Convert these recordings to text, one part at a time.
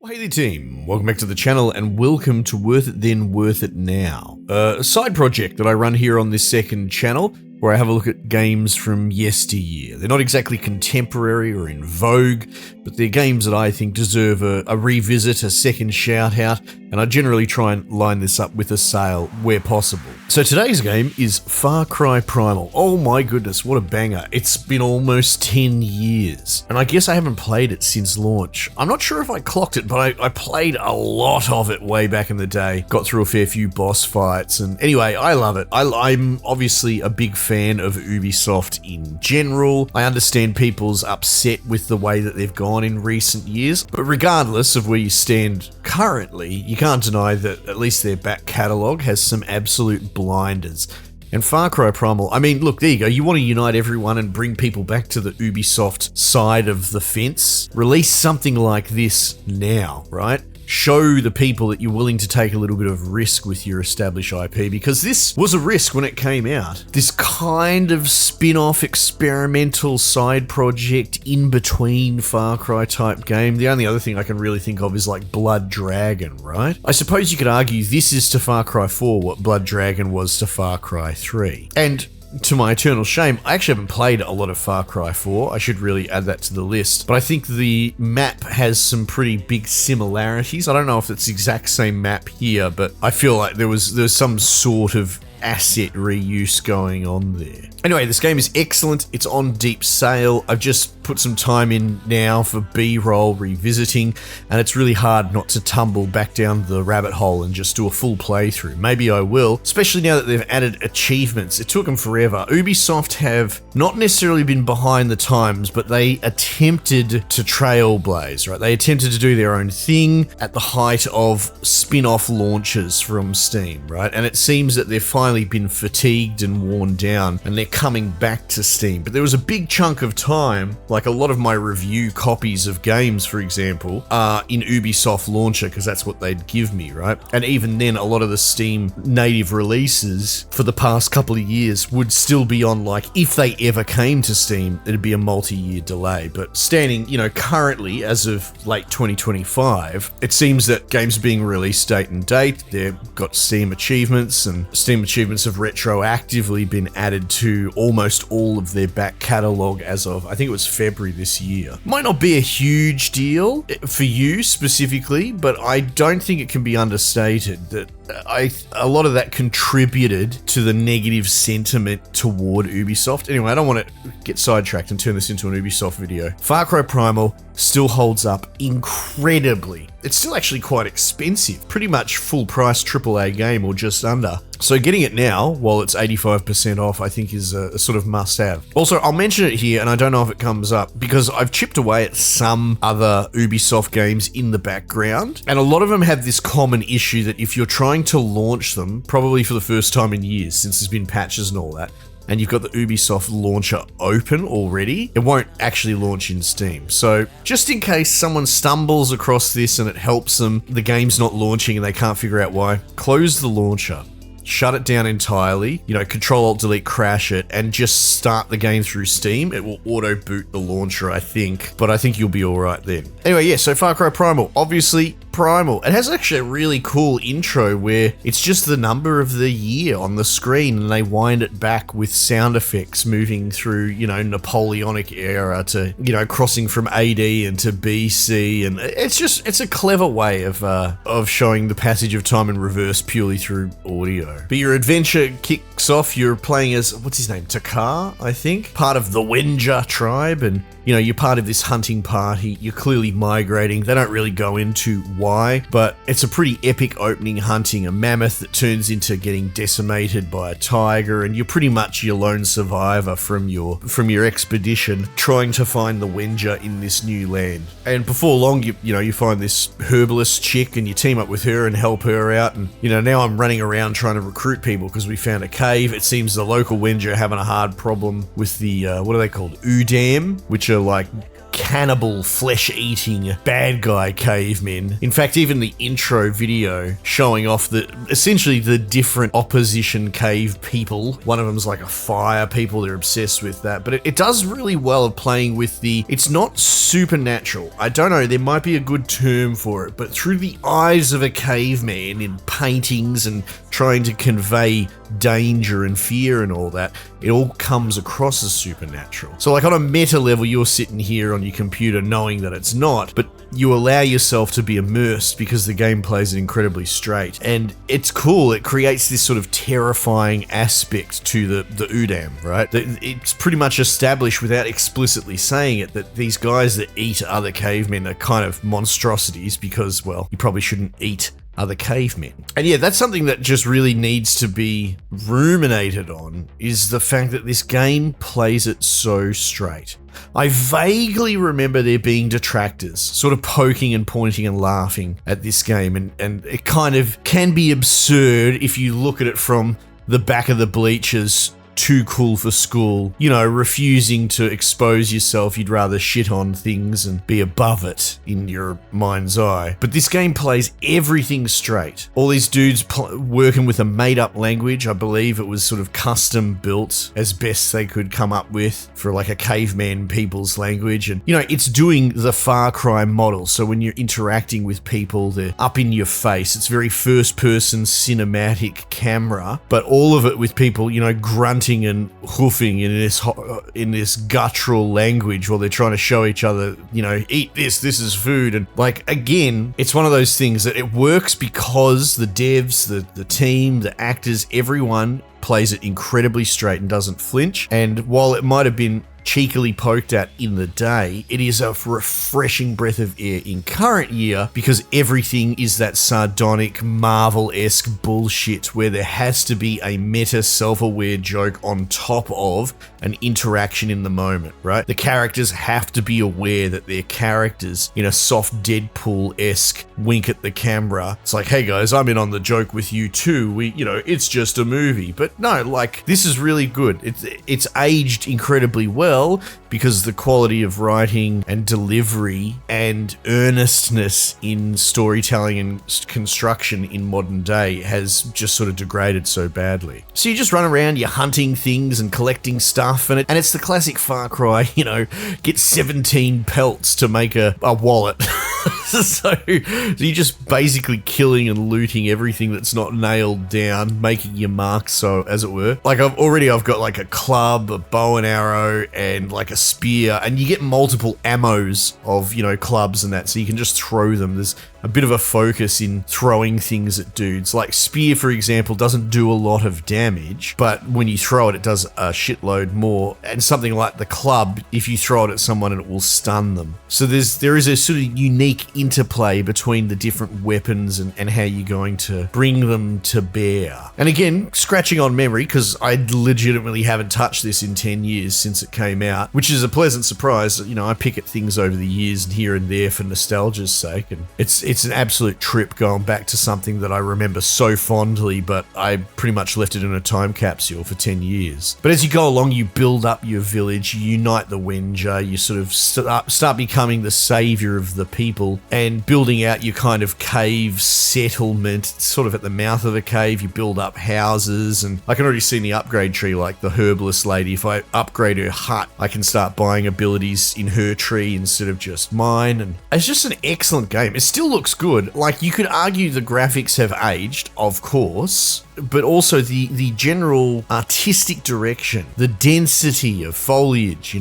Hey there team, welcome back to the channel and welcome to Worth It Then, Worth It Now. A side project that I run here on this second channel where I have a look at games from yesteryear. They're not exactly contemporary or in vogue, but they're games that I think deserve a revisit, a second shout out, and I generally try and line this up with a sale where possible. So today's game is Far Cry Primal. Oh my goodness, what a banger. It's been almost 10 years, and I guess I haven't played it since launch. I'm not sure if I clocked it, but I played a lot of it way back in the day. Got through a fair few boss fights, and anyway, I love it. I'm obviously a big fan of Ubisoft in general. I understand people's upset with the way that they've gone in recent years, but regardless of where you stand currently, you can't deny that at least their back catalogue has some absolute blinders. And Far Cry Primal, I mean, look, there you go. You want to unite everyone and bring people back to the Ubisoft side of the fence? Release something like this now, right? Show the people that you're willing to take a little bit of risk with your established IP, because this was a risk when it came out. This kind of spin-off experimental side project in between Far Cry type game. The only other thing I can really think of is like Blood Dragon, right? I suppose you could argue this is to Far Cry 4 what Blood Dragon was to Far Cry 3. And to my eternal shame, I actually haven't played a lot of Far Cry 4. I should really add that to the list. But I think the map has some pretty big similarities. I don't know if it's the exact same map here, but I feel like there's some sort of asset reuse going on there. Anyway, this game is excellent. It's on deep sale. I've just put some time in now for B-roll revisiting, and it's really hard not to tumble back down the rabbit hole and just do a full playthrough. Maybe I will, especially now that they've added achievements. It took them forever. Ubisoft have not necessarily been behind the times, but they attempted to trailblaze, right? They attempted to do their own thing at the height of spin-off launches from Steam, right? And it seems that they've finally been fatigued and worn down, and they're coming back to Steam. But there was a big chunk of time, like a lot of my review copies of games, for example, are in Ubisoft Launcher, because that's what they'd give me, right? And even then, a lot of the Steam native releases for the past couple of years would still be on, like, if they ever came to Steam, it'd be a multi-year delay. But standing, currently, as of late 2025, it seems that games are being released date and date. They've got Steam achievements, and Steam achievements have retroactively been added to almost all of their back catalogue as of, I think it was February this year. Might not be a huge deal for you specifically, but I don't think it can be understated that a lot of that contributed to the negative sentiment toward Ubisoft. Anyway, I don't want to get sidetracked and turn this into an Ubisoft video. Far Cry Primal still holds up incredibly. It's still actually quite expensive, pretty much full price AAA game or just under. So getting it now, while it's 85% off, I think is a sort of must-have. Also, I'll mention it here, and I don't know if it comes up, because I've chipped away at some other Ubisoft games in the background, and a lot of them have this common issue that if you're trying to launch them, probably for the first time in years, since there's been patches and all that, and you've got the Ubisoft launcher open already, it won't actually launch in Steam. So just in case someone stumbles across this and it helps them, the game's not launching and they can't figure out why, close the launcher. Shut it down entirely, Control-Alt-Delete, crash it, and just start the game through Steam. It will auto-boot the launcher, I think, but I think you'll be alright then. Anyway, yeah, so Far Cry Primal, obviously Primal. It has actually a really cool intro where it's just the number of the year on the screen, and they wind it back with sound effects moving through, Napoleonic era to, crossing from AD into BC, and it's a clever way of showing the passage of time in reverse purely through audio. But your adventure kicks off, you're playing as, what's his name, Takar, I think? Part of the Wenja tribe, and you're part of this hunting party. You're clearly migrating. They don't really go into why, but it's a pretty epic opening hunting a mammoth that turns into getting decimated by a tiger, and you're pretty much your lone survivor from your expedition trying to find the Wenja in this new land. And before long, you find this herbalist chick and you team up with her and help her out, and now I'm running around trying to recruit people because we found a cave. It seems the local Wenja are having a hard problem with the what are they called? Udam, which are like cannibal, flesh-eating, bad guy cavemen. In fact, even the intro video showing off essentially the different opposition cave people. One of them's like a fire people, they're obsessed with that. But it does really well of playing with it's not supernatural. I don't know, there might be a good term for it, but through the eyes of a caveman in paintings and trying to convey danger and fear and all that, it all comes across as supernatural. So like on a meta level, you're sitting here on your computer knowing that it's not, but you allow yourself to be immersed because the game plays it incredibly straight. And it's cool, it creates this sort of terrifying aspect to the Udam, right? It's pretty much established without explicitly saying it that these guys that eat other cavemen are kind of monstrosities because, well, you probably shouldn't eat other cavemen. And yeah, that's something that just really needs to be ruminated on, is the fact that this game plays it so straight. I vaguely remember there being detractors sort of poking and pointing and laughing at this game, and it kind of can be absurd if you look at it from the back of the bleachers, too cool for school, you know, refusing to expose yourself. You'd rather shit on things and be above it in your mind's eye. But this game plays everything straight. All these dudes working with a made-up language. I believe it was sort of custom built as best they could come up with for like a caveman people's language. And, you know, it's doing the Far Cry model. So when you're interacting with people, they're up in your face. It's very first-person cinematic camera, but all of it with people, you know, grunting and hoofing in this guttural language while they're trying to show each other, you know, eat this is food. And like, again, it's one of those things that it works because the devs, the team, the actors, everyone plays it incredibly straight and doesn't flinch. And while it might have been cheekily poked at in the day, it is a refreshing breath of air in current year because everything is that sardonic, Marvel-esque bullshit where there has to be a meta self-aware joke on top of an interaction in the moment, right? The characters have to be aware that they're characters in a soft Deadpool-esque wink at the camera. It's like, hey guys, I'm in on the joke with you too. It's just a movie. But no, like, this is really good. It's aged incredibly well because the quality of writing and delivery and earnestness in storytelling and construction in modern day has just sort of degraded so badly. So you just run around, you're hunting things and collecting stuff, and it's the classic Far Cry, get 17 pelts to make a wallet. So you're just basically killing and looting everything that's not nailed down, making your mark, so as it were. Like I've got like a club, a bow and arrow, and like a spear, and you get multiple ammos of, clubs and that, so you can just throw them. There's a bit of a focus in throwing things at dudes. Like spear, for example, doesn't do a lot of damage, but when you throw it, it does a shitload more. And something like the club, if you throw it at someone, it will stun them. So there is a sort of unique interplay between the different weapons and how you're going to bring them to bear. And again, scratching on memory, because I legitimately haven't touched this in 10 years since it came out, which is a pleasant surprise. I pick at things over the years and here and there for nostalgia's sake, and it's an absolute trip going back to something that I remember so fondly, but I pretty much left it in a time capsule for 10 years. But as you go along, you build up your village, you unite the Wenja, you sort of start becoming the savior of the people and building out your kind of cave settlement, sort of at the mouth of a cave. You build up houses, and I can already see in the upgrade tree, like the herbalist lady, if I upgrade her hut, I can start buying abilities in her tree instead of just mine. And it's just an excellent game. It still looks good. Like, you could argue the graphics have aged, of course, but also the general artistic direction, the density of foliage,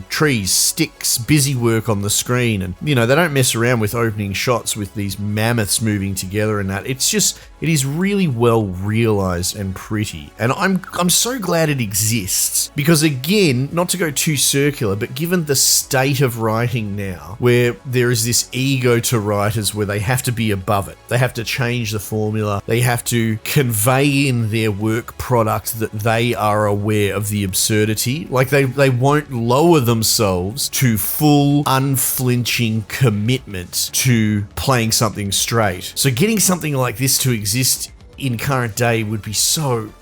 trees, sticks, busy work on the screen, and they don't mess around with opening shots with these mammoths moving together and that. It is really well realized and pretty, and I'm so glad it exists, because again, not to go too circular, but given the state of writing now, where there is this ego to writers where they have to be above it, they have to change the formula, they have to convey in their work product that they are aware of the absurdity. Like they won't lower themselves to full unflinching commitment to playing something straight. So getting something like this to exist in current day would be such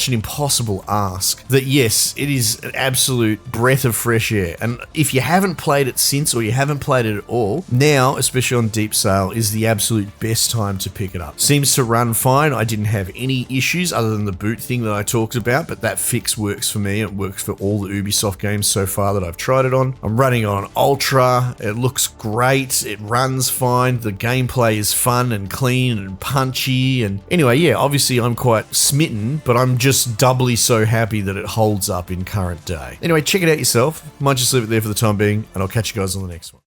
an impossible ask that yes, it is an absolute breath of fresh air. And if you haven't played it since, or you haven't played it at all, now, especially on deep sale, is the absolute best time to pick it up. Seems to run fine. I didn't have any issues other than the boot thing that I talked about, but that fix works for me. It works for all the Ubisoft games so far that I've tried it on. I'm running on Ultra. It looks great. It runs fine. The gameplay is fun and clean and punchy. And anyway, yeah, obviously I'm quite smitten, but I'm just doubly so happy that it holds up in current day. Anyway, check it out yourself. Might just leave it there for the time being, and I'll catch you guys on the next one.